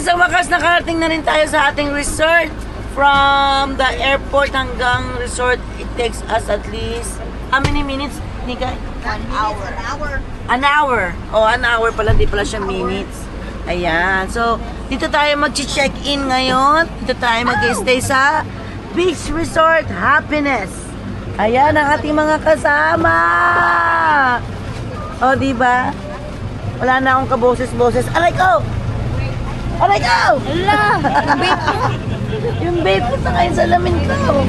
sa wakas nakarating na rin tayo sa ating resort. From the airport hanggang resort, it takes us at least, how many minutes, Nika? 1 hour. An hour. Oh, an hour pala, di pala siya minutes. Ayan. So, dito tayo mag-check-in ngayon. Dito tayo mag-stay sa Beach Resort Happiness. Ayan ang ating mga kasama. O, diba? Wala na akong kaboses-boses. Aray ko! Aray ko! Ala! Yung vape ko sa kain sa lamin ko.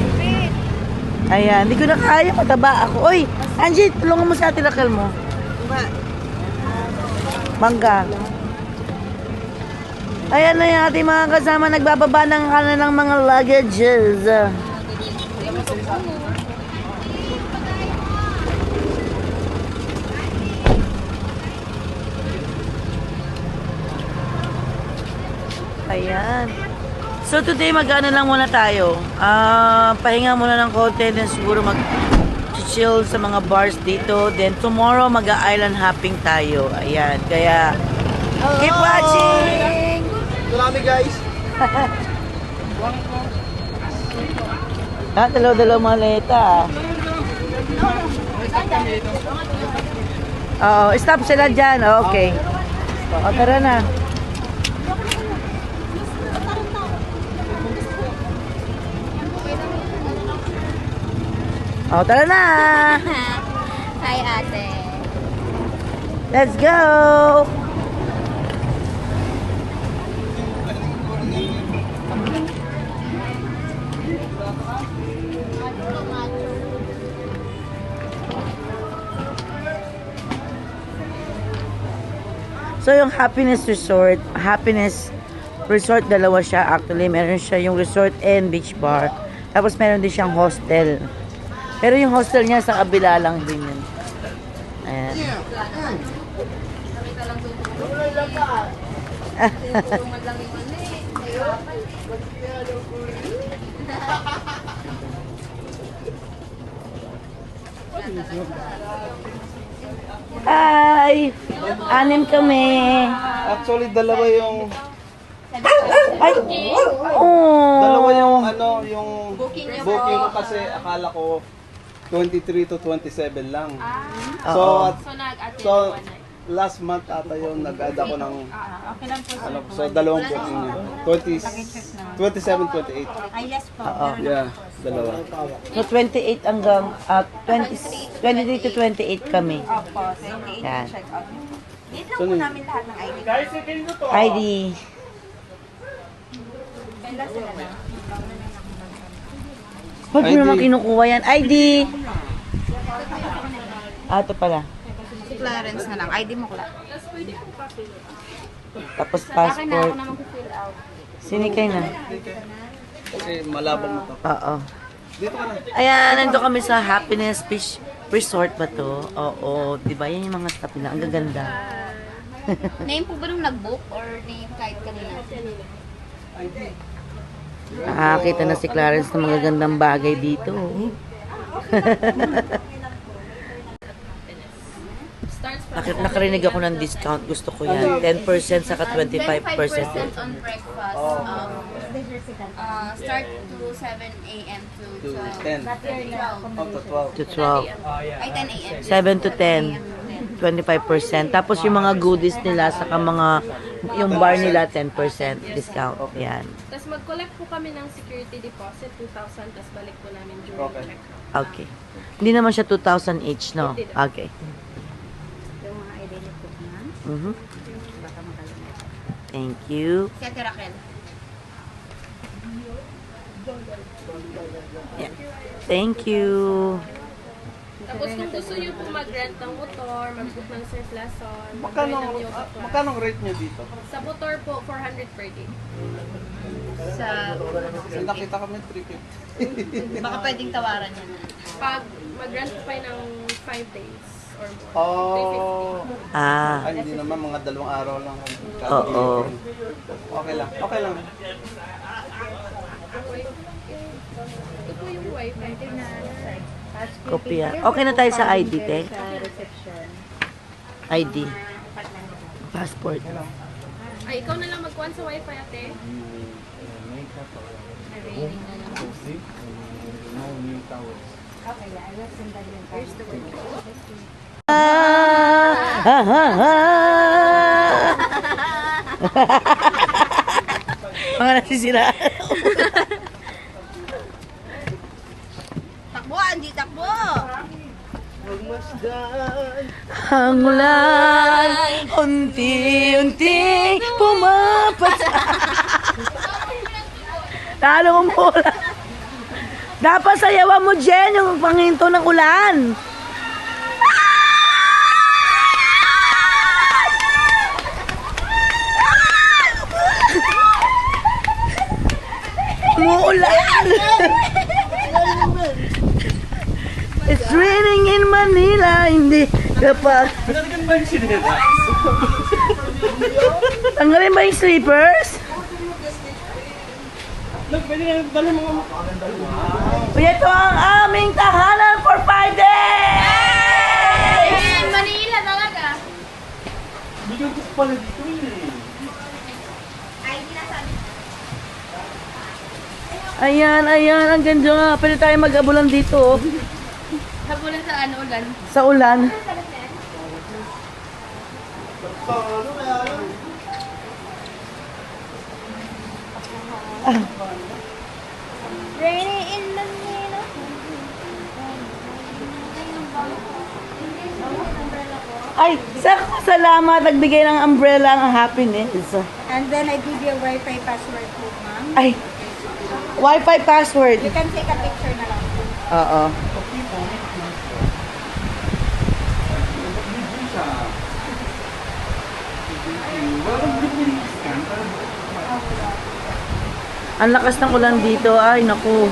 Ayan, hindi ko na kaya. Mataba ako. Oy, Angie, tulungan mo sa atin lakal mo. Mangga. Ayan na yung ating mga kasama. Nagbababa ng kanilang mga luggages. Ayan. So today mag-ano lang muna tayo. Pahinga muna ng konti, then siguro mag-chill sa mga bars dito. Then tomorrow mag-island hopping tayo. Ayan, kaya keep watching! Salami guys! Dalaw-dalaw maleta. Oo, stop sila dyan. Okay. O, tara na. O, tara na! Hi, ate. Let's go! So, yung Happiness Resort, dalawa siya actually. Meron siya yung resort and beach bar. Tapos meron din siyang hostel. Pero yung hostel niya sa kabila lang din yun. Ayan. Hi! Anim kami. Actually, dalawa yung... Ay! Oh! Dalawa yung ano, yung booking ko kasi akala ko 23 to 27 lang. Oo. So last month ata yung nag-add ako ng ano, so dalawang booking niya. 27, 28. Yes po. Oo. Yeah, dalawa. So 28 hanggang 23 to 28 kami. Opo, 28 Yan. check out. Dito lang po namin lahat ng ID. ID. Ganda sila na. Ba't mo naman kinukuha yan? ID! Ito pala. Si Clarence na lang. ID mo, Cla. Tapos Akin na ako passport. na mag-fill out. Sinikay na. Kasi malabang na to. Oo. Dito ka na. Ayan, nandito kami sa Happiness Beach Resort ba to? Oo, diba? Yan yung mga staff nila. Ang gaganda. Name po ba nung nag-book or name kahit kanina? Nakakita na si Clarence ng mga gandang bagay dito. Nakarinig ako ng discount. Gusto ko yan. 10% saka 25%. 25% on breakfast. Start to 7 a.m. to 10. 12. Up to 12. To 12. Ay, 10 a.m. 7 to 10. 25%. Tapos yung mga goodies nila, saka mga, yung bar nila, 10% discount. Yan. Tapos mag-collect po kami ng security deposit, 2,000, tapos balik po namin during Okay. check-out. Okay. Hindi naman siya 2,000 each, no? Okay. Yung mga ID niyo po na. Mhm. Thank you. Si Ate Raquel. Yeah. Thank you. Tapos kung gusto nyo po mag-rent ng motor, mag-book ng surf lesson, mag-join ng yoga class. Magkano rate nyo dito? Sa motor po, 400 per day. Sa... Kasi nakita kami 350. Baka pwedeng tawaran yan. Pag mag-rent po kayo ng 5 days or more, Oh. 350. Ah. Ay, hindi naman mga 2 araw lang. Oo. Okay lang. Okay lang. Ito po yung wifi. Kopya. Okay na tayo sa ID, te? ID. Passport. Ay, ikaw na lang magkuhan sa wifi, ate. Mga nasisiraan. Takbo, Andy, takbo! Ang ulan, unti-unti pumapasa. Talo mo ulan. Dapat sayawan mo, Jen, yung panghinto ng ulan. Umuulan. It's raining in Manila, hindi kapag... Tanggalin ba yung slippers? Ito ang aming tahanan for 5 days! Manila talaga. Ayan, ayan, ang ganda nga. Pwede tayo mag-abulan dito. Habulan sa ano, ulan. Sa ulan. Rainy in Manila. Ay, salamat. Nagbigay ng umbrella ang happiness. And then I give you a Wi-Fi password po, ma'am. Ay, Wi-Fi password. You can take a picture na lang. Oo. Ang lakas ng ulan dito. Ay, naku.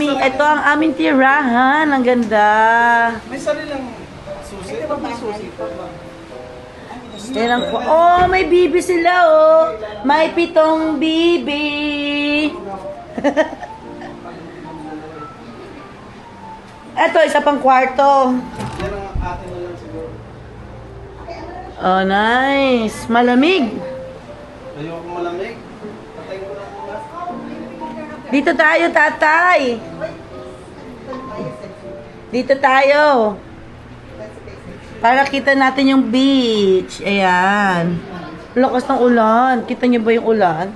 Ito ang aming tirahan. Ang ganda. May sarilang susi. May susi pa ba? Yan ang, oh, may bibi sila, oh. May 7 bibi. Eto, isa pang kwarto. Yan ang atin na lang siguro. Oh, nice. Malamig. Ayoko malamig. Patay ko lang muna. Dito tayo, tatay. Dito tayo. Para kita natin yung beach. Ayan. Lakas ng ulan. Kita niyo ba yung ulan?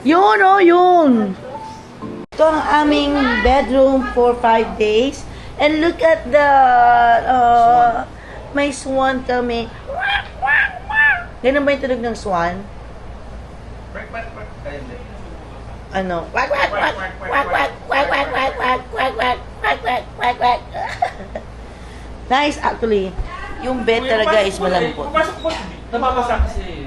Yun, oh, yun. Ito ang aming bedroom for 5 days. And look at the may swan kami. Ganun ba yung tunog ng swan? Ano? Quack, quack, quack, quack, quack, quack, quack, quack, quack, quack, quack, quack, quack, quack, quack. Nice, actually. Yung bed talaga is malambot. Napapasa kasi.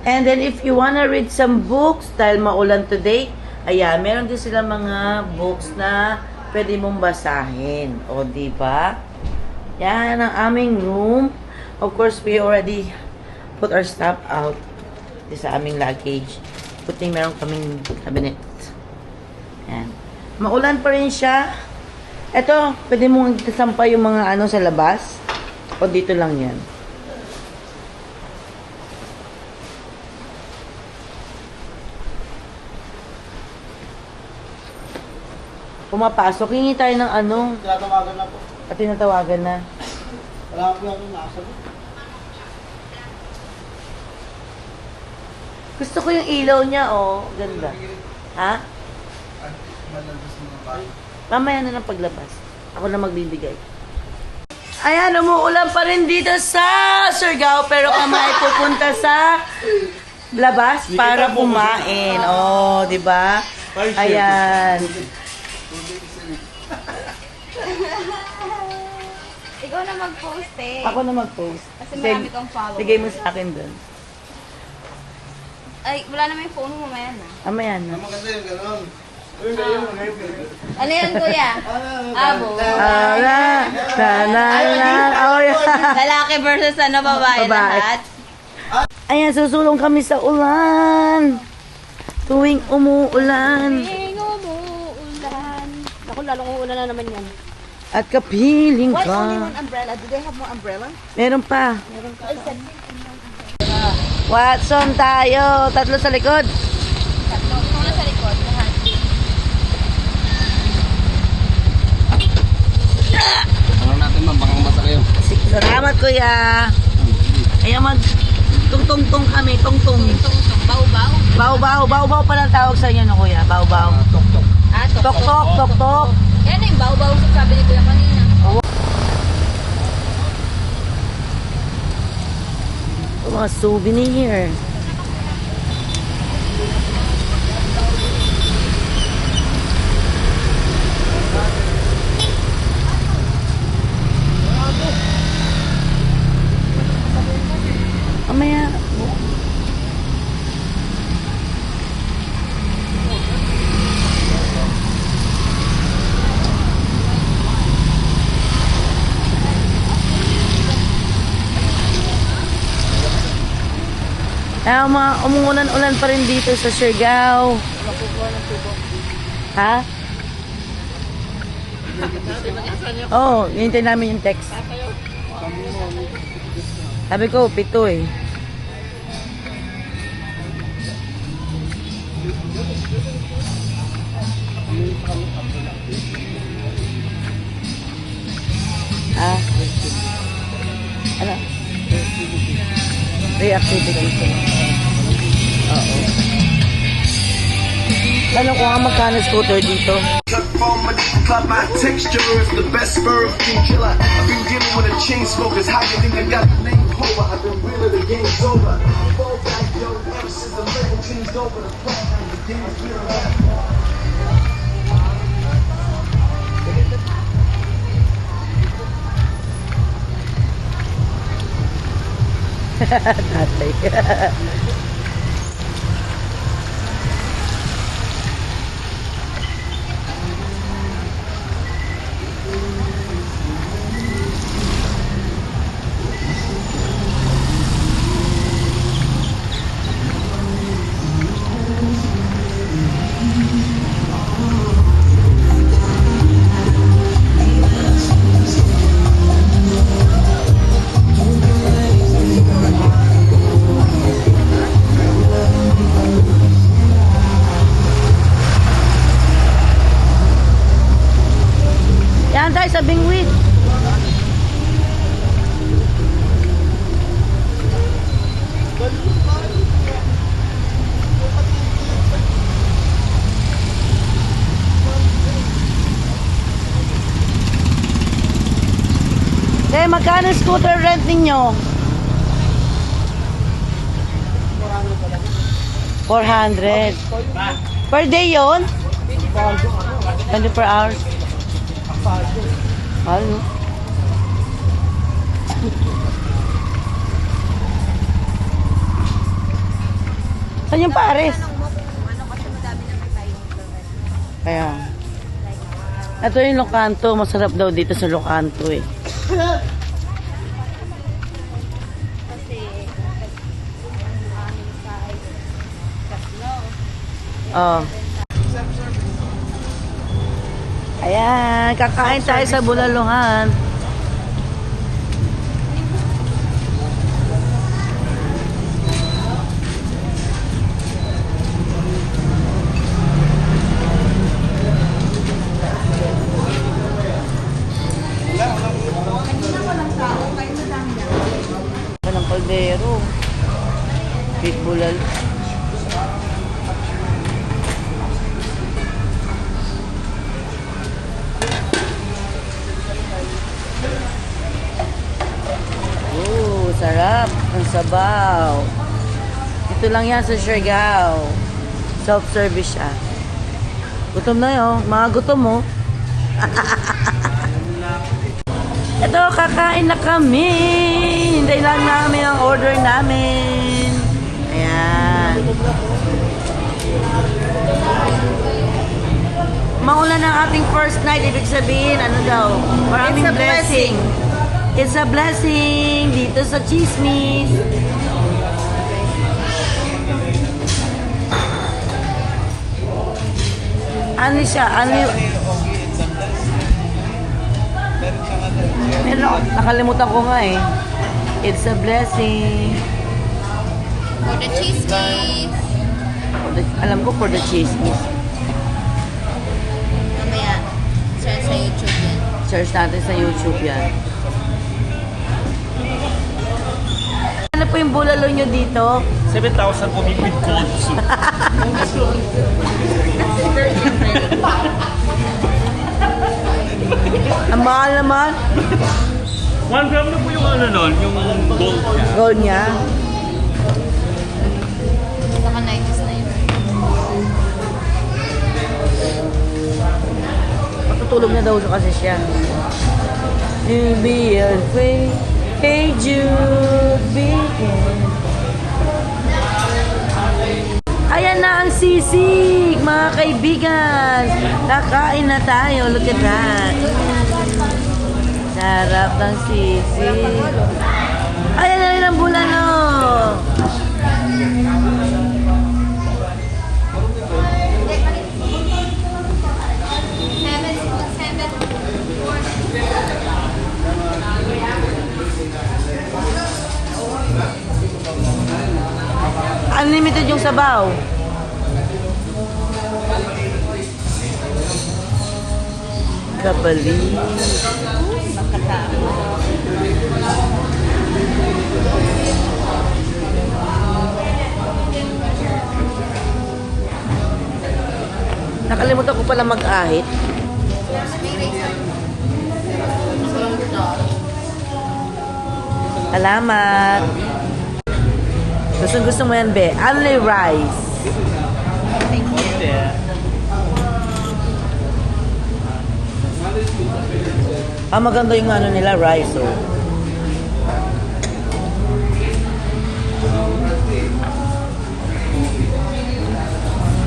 And then if you wanna read some books, dahil maulan today, ayan, meron din sila mga books na pwede mong basahin. O, di ba? Yan ang aming room. Of course, we already put our stuff out. Di sa aming luggage. Puting meron kaming cabinet. Yan. Maulan pa rin siya. Ito, pwede mong sampay yung mga ano sa labas. O dito lang yan. Pumapasok. Hingi tayo ng ano. Tinatawagan na po. At tinatawagan na. Wala ko lang nakasagot. Gusto ko yung ilaw niya, oh. Ganda. Ha? Malalabas mga bahay. Mamaya na ng paglabas. Ako na magbibigay. Ayan, umuulan pa rin dito sa Surigao. Pero kami ay pupunta sa labas para kumain. Oh, di ba? Ayan. Ikaw na mag-post eh. Ako na mag-post. Kasi marami kang followers. Bigay mo sa akin dun. Ay, wala naman yung phone mo mamaya na. Mamaya na. Maganda yung gano'n. Ano yan, kuya? Abo. Oh, yeah. Lalaki versus ano, babae Babae. lahat. Ayan, susulong kami sa ulan. Tuwing umuulan. Ing umuulan. Ako, lalong uulan na naman yan. At kapiling Why only ka. one umbrella? Do they have more umbrella? Meron pa. Watson tayo. Tatlo sa likod. Tatlo. Una sa likod. Lahat. Ano natin ma'am, baka mabasa kayo. Salamat kuya. Ayan mag tungtong kami, tungtong. Tung-tung. Baw-baw. Baw-baw pa lang tawag sa inyo no kuya. Baw-baw. Tok-tok. Ah, tok-tok. Tok-tok, tok-tok. Yan yung baw-baw sa sabi ni Kuya kanina. Mga souvenir. Mamaya. Umuulan-ulan pa rin dito sa Siargao. Ha? Oo, hinintay namin yung text. Sabi ko, 7 eh. Ha? Ano? Reactivity. Oo. Tanong ko nga magkano scooter dito. My texture is the best perfume killer. I've been dealing with a chain smokers. How you think I got the name Hova? I've been real, the game's over. Fall back, yo, ever since the label changed over the platform, the game is real. Tatay. Yan tayo sa Bingwit. Kaya magkano scooter rent ninyo? 400. Per day yon? 24 hours. Ano? Saan yung pares? Kaya. Ito yung Locanto. Masarap daw dito sa Locanto eh. Oh. Ayan, kakain tayo sa Bulaluhan. Walang kaldero. Big bulal. Sarap ang sabaw. Ito lang yan sa Siargao. Self-service siya. Gutom na yun. Mga gutom mo. Ito, kakain na kami. Hintay lang namin ang order namin. Ayan. Maulan ang ating first night. Ibig sabihin, ano daw? Maraming blessing. It's a blessing dito sa Chismis. Ano siya? Ano yung... Pero nakalimutan ko nga eh. It's a blessing. For the cheese cake. Alam ko for the cheese is. Mamaya, search sa YouTube yan. Search natin sa YouTube yan. Ano po yung bulalo nyo dito? 7,000 po with cold soup. Ang mahal naman. 1 gram na po yung ano nun, yung gold niya. Gold niya. Saka 90s na yun. Matutulog na daw kasi siya. To be afraid, hey Jude, begin. Ayan na ang sisig, mga kaibigan. Kakain na tayo. Look at that. Sarap ng sisig. Ayan na rin ang bulalo. Unlimited yung sabaw. Kabali. Nakalimutan ko pala mag-ahit. Salamat. Gusto mo yan, be? Only rice. Maganda yung ano nila, rice, oh.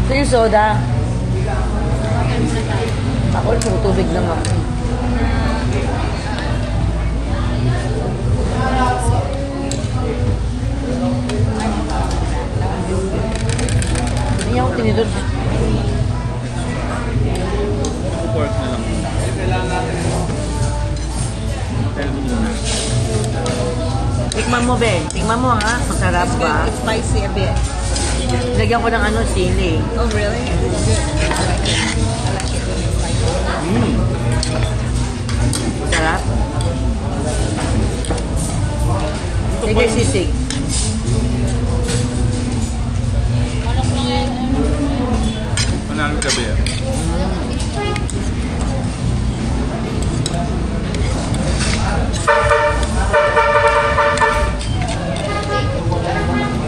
Ito yung soda. Ako, tubig lang ako. Hindi ako tinidor. Pork na lang. Tikman mo, be. Tikman mo, ha? Masarap ba? It's spicy a bit. Lagyan ko ng ano, sili. Oh, really? It's good. I like it. I like it really spicy. Masarap. Sige, sisig. Manalo ka ba yan?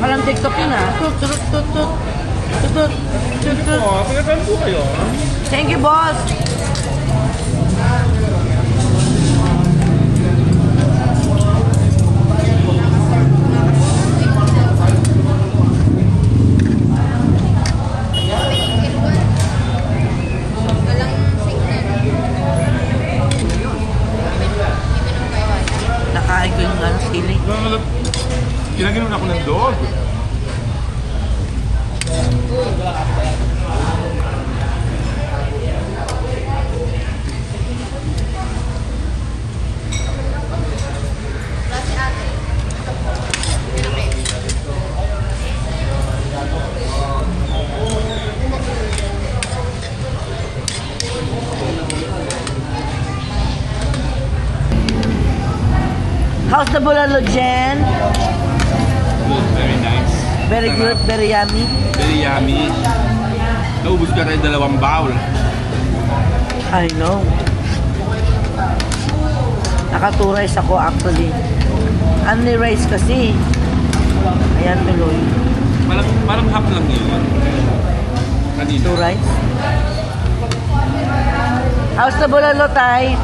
Parang TikTok yun, ha? Tut, tut, tut, tut. Tut, tut, tut, tut. Oo, pagkatan po kayo. Thank you, boss. Nakain ko yung ano, sili. Kinaganon ako ng dog. How's the bulalo, Jen? Good, very nice. Very good, very yummy. Very yummy. Naubos ka rin 2 bowl. I know. Naka-2 rice ako actually. Only rice kasi. Ayan tuloy. Parang half lang yun. Kanina. 2 rice. How's the bulalo, Tay?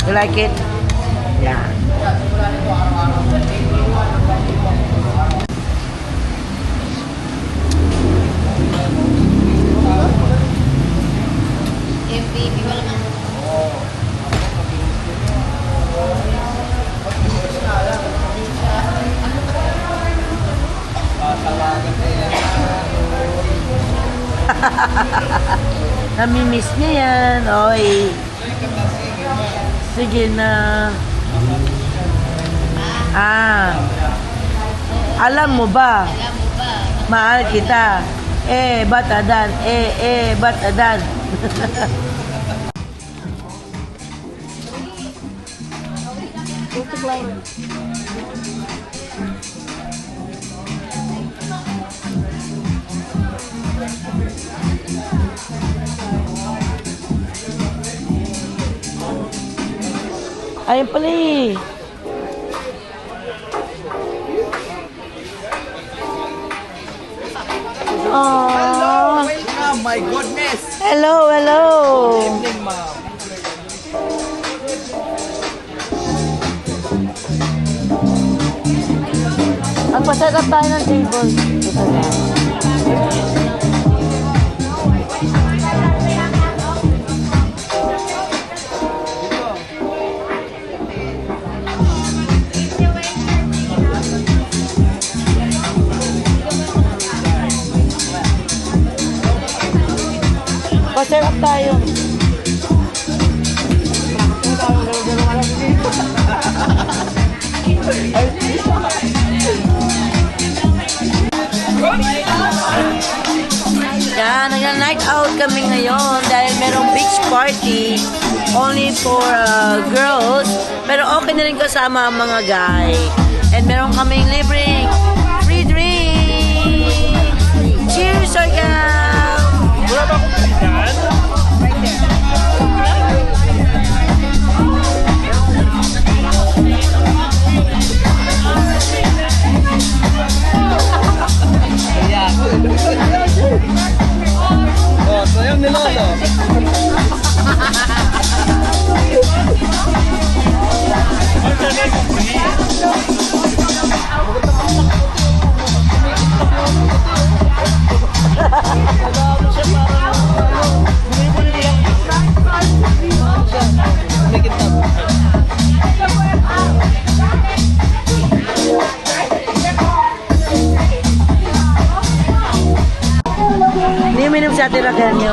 You like it? Yeah. baby, wala man. Nami-miss niya yan. Oy. Sige na. Ah. Alam mo ba? Alam mo ba? Mahal kita. Batadan. Batadan. Ayun pala eh. Aww. Oh my goodness! Hello, hello. Evening, ma'am. Magpa-set up tayo ng table. Ito na. Pa-set up tayo. Yan, nag-night out kami ngayon dahil merong beach party only for girls. Pero okay na rin kasama ang mga guy. And meron kaming libreng free drink. Cheers, Orgal! Wala ba akong pinagdaan? Oh, sayaw ni Lolo. Ang sanay ko free. Hindi uminom si Ate Raquel nyo.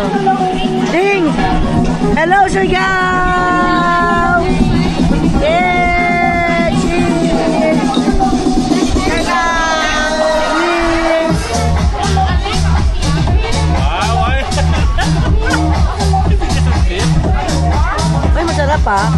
Ding! Hello, Surigao! Yeah! Cheers! Cheers! Wow, ay. Ay, masarap ah.